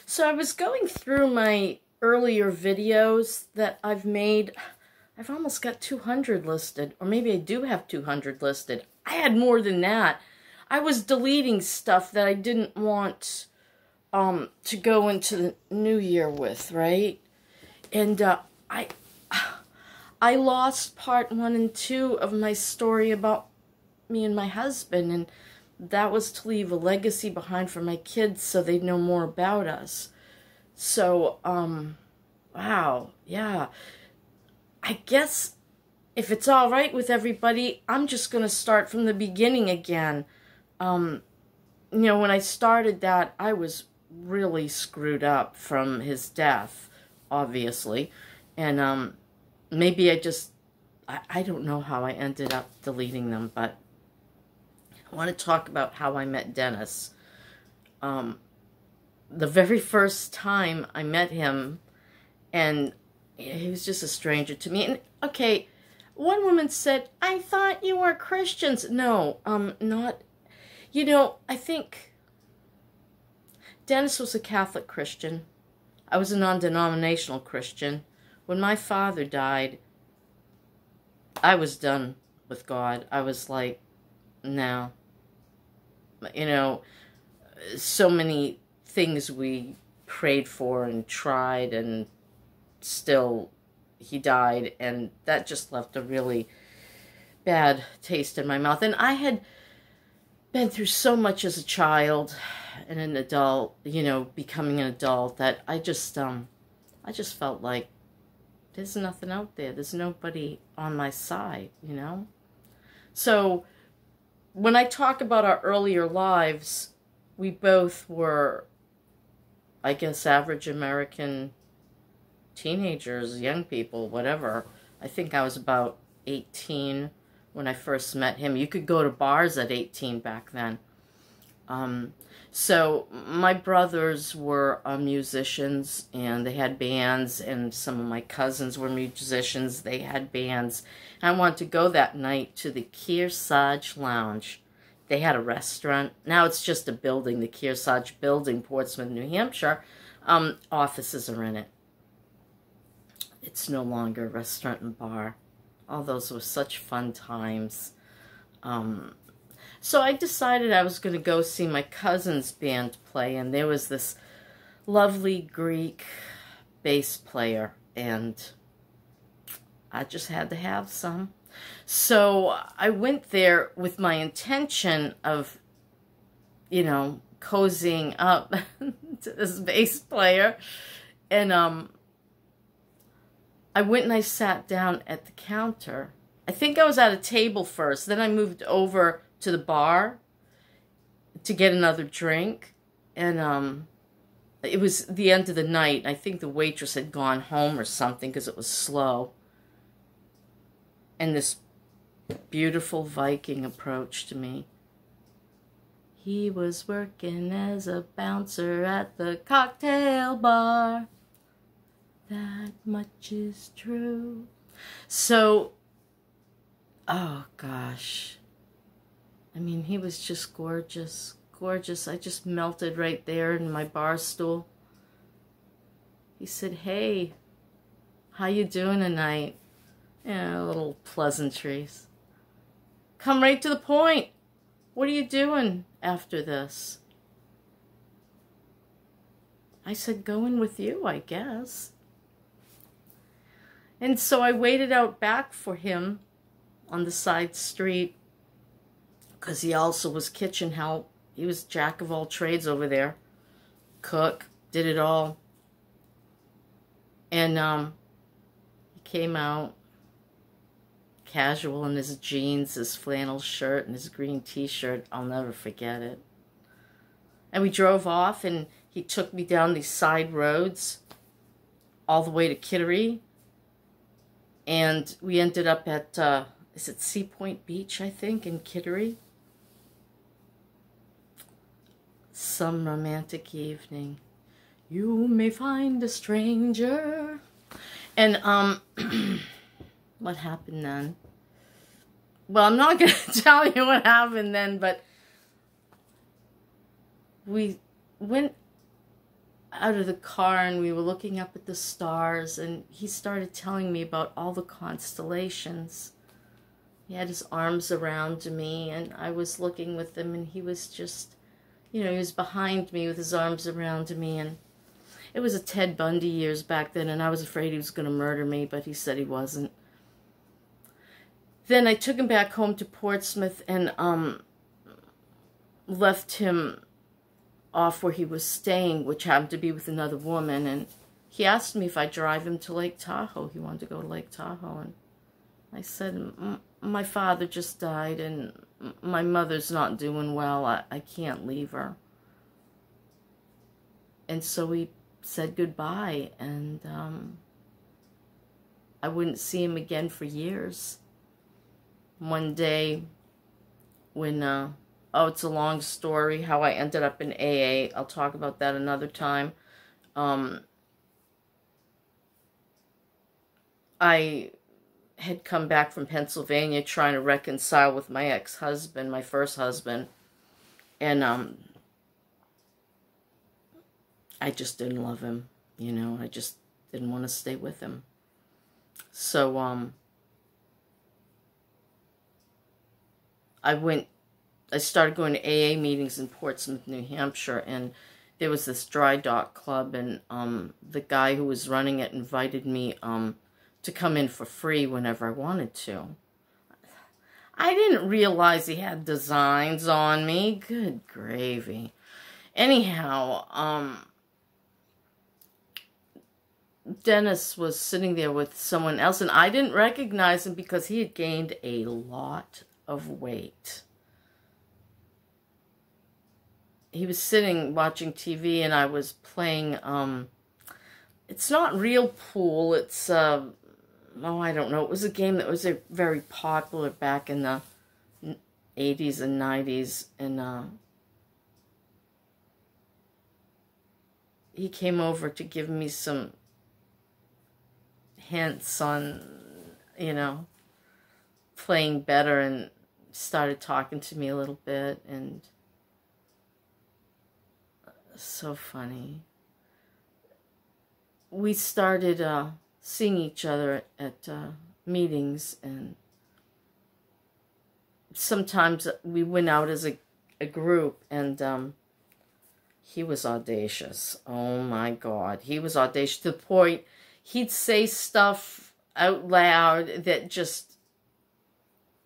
So I was going through my earlier videos that I've made. I've almost got 200 listed, or maybe I do have 200 listed. I had more than that. I was deleting stuff that I didn't want to go into the new year with, right? And I lost part 1 and 2 of my story about me and my husband, and that was to leave a legacy behind for my kids so they'd know more about us. So, wow, yeah. I guess if it's all right with everybody, I'm just going to start from the beginning again. You know, when I started that, I was really screwed up from his death, obviously. And maybe I don't know how I ended up deleting them, but I want to talk about how I met Dennis. The very first time I met him, and he was just a stranger to me. And okay, one woman said, "I thought you were Christians." No, not. You know, I think Dennis was a Catholic Christian. I was a non-denominational Christian. When my father died, I was done with God. I was like, no. You know, so many things we prayed for and tried, and still he died, and that just left a really bad taste in my mouth. And I had been through so much as a child and an adult, you know, becoming an adult, that I just felt like there's nothing out there. There's nobody on my side, you know? So when I talk about our earlier lives, we both were, I guess, average American teenagers, young people, whatever. I think I was about 18 when I first met him. You could go to bars at 18 back then. So my brothers were musicians, and they had bands, and some of my cousins were musicians. They had bands. And I wanted to go that night to the Kearsarge Lounge. They had a restaurant. Now it's just a building, the Kearsarge building, Portsmouth, New Hampshire. Offices are in it. It's no longer a restaurant and bar. All those were such fun times. So I decided I was going to go see my cousin's band play, and there was this lovely Greek bass player, and I just had to have some. So I went there with my intention of, you know, cozying up to this bass player, and I went and I sat down at the counter. I think I was at a table first. Then I moved over to the bar to get another drink. And it was the end of the night. I think the waitress had gone home or something because it was slow. And this beautiful Viking approached me. He was working as a bouncer at the cocktail bar. That much is true. So, oh gosh. I mean, he was just gorgeous, gorgeous. I just melted right there in my bar stool. He said, "Hey, how you doing tonight?" Yeah, little pleasantries. Come right to the point. What are you doing after this? I said, "Going with you, I guess." And so I waited out back for him on the side street, because he also was kitchen help. He was jack of all trades over there. Cook, did it all. And he came out casual in his jeans, his flannel shirt, and his green t-shirt. I'll never forget it. And we drove off, and he took me down these side roads all the way to Kittery. And we ended up at, is it Sea Point Beach, I think, in Kittery? Some romantic evening. You may find a stranger. And, what happened then? Well, I'm not going to tell you what happened then, but we went, out of the car and we were looking up at the stars, and he started telling me about all the constellations. He had his arms around me, and I was looking with him, and he was just, you know, he was behind me with his arms around me. And it was a Ted Bundy years back then, and I was afraid he was going to murder me, but he said he wasn't. Then I took him back home to Portsmouth and left him off where he was staying, which happened to be with another woman. And he asked me if I'd drive him to Lake Tahoe. He wanted to go to Lake Tahoe. And I said, my father just died, and my mother's not doing well. I can't leave her. And so we said goodbye, and I wouldn't see him again for years. One day when, oh, it's a long story, how I ended up in AA. I'll talk about that another time. I had come back from Pennsylvania trying to reconcile with my ex-husband, my first husband, and I just didn't love him, you know. I just didn't want to stay with him. So I started going to AA meetings in Portsmouth, New Hampshire, and there was this dry dock club, and the guy who was running it invited me to come in for free whenever I wanted to. I didn't realize he had designs on me. Good gravy. Anyhow, Dennis was sitting there with someone else, and I didn't recognize him because he had gained a lot of weight. He was sitting watching TV, and I was playing, it's not real pool, it's, oh, I don't know, it was a game that was very popular back in the 80s and 90s, and he came over to give me some hints on, you know, playing better, and started talking to me a little bit, and so funny. We started seeing each other at meetings, and sometimes we went out as a group, and he was audacious. Oh my God, he was audacious to the point he'd say stuff out loud that just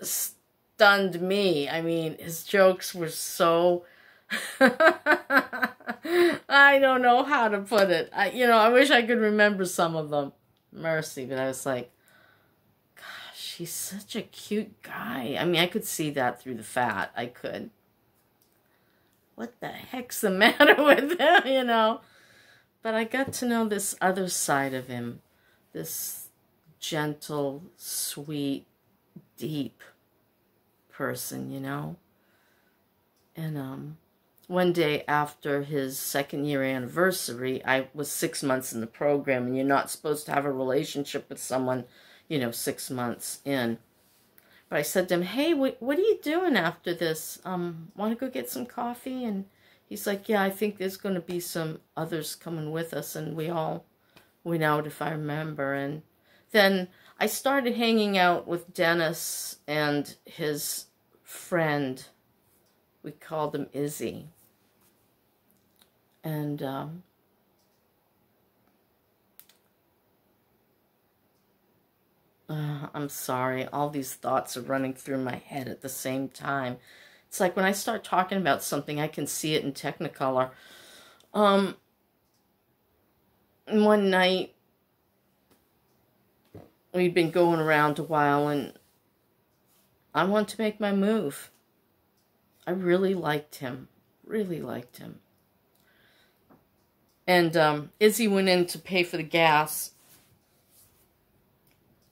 stunned me. I mean, his jokes were so... I don't know how to put it. I wish I could remember some of them. Mercy, but I was like, gosh, he's such a cute guy. I mean, I could see that through the fat. I could. What the heck's the matter with him, you know? But I got to know this other side of him. This gentle, sweet, deep person, you know? And one day after his 2nd year anniversary, I was 6 months in the program, and you're not supposed to have a relationship with someone, 6 months in. But I said to him, hey, what are you doing after this? Want to go get some coffee? And he's like, yeah, I think there's going to be some others coming with us. And we all went out, if I remember. And then I started hanging out with Dennis and his friend. We called him Izzy. And I'm sorry, all these thoughts are running through my head at the same time. It's like when I start talking about something, I can see it in Technicolor. One night, we'd been going around a while, and I wanted to make my move. I really liked him. Really liked him. And Izzy went in to pay for the gas.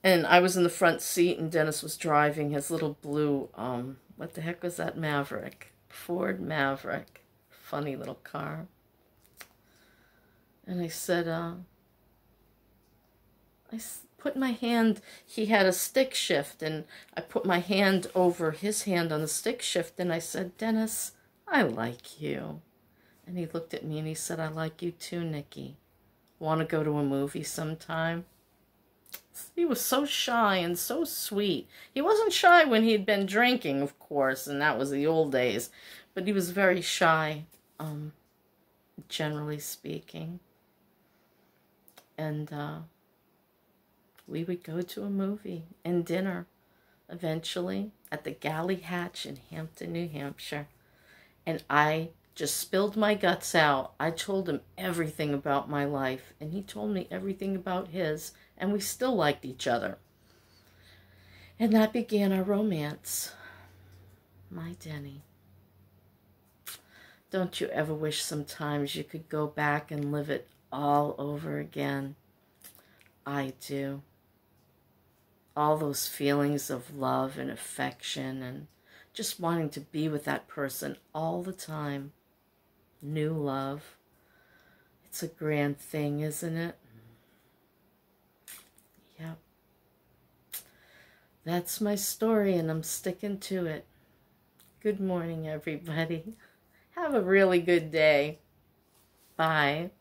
And I was in the front seat, and Dennis was driving his little blue, what the heck was that, Maverick? Ford Maverick. Funny little car. And I said, I put my hand, he had a stick shift, and I put my hand over his hand on the stick shift, and I said, Dennis, I like you. And he looked at me and he said, I like you too, Nikki. Want to go to a movie sometime? He was so shy and so sweet. He wasn't shy when he'd been drinking, of course, and that was the old days. But he was very shy, generally speaking. And we would go to a movie and dinner eventually at the Galley Hatch in Hampton, New Hampshire. And I just spilled my guts out. I told him everything about my life, and he told me everything about his, and we still liked each other. And that began our romance. My Denny. Don't you ever wish sometimes you could go back and live it all over again? I do. All those feelings of love and affection and just wanting to be with that person all the time. New love. It's a grand thing, isn't it? Yep. That's my story, and I'm sticking to it. Good morning, everybody. Have a really good day. Bye.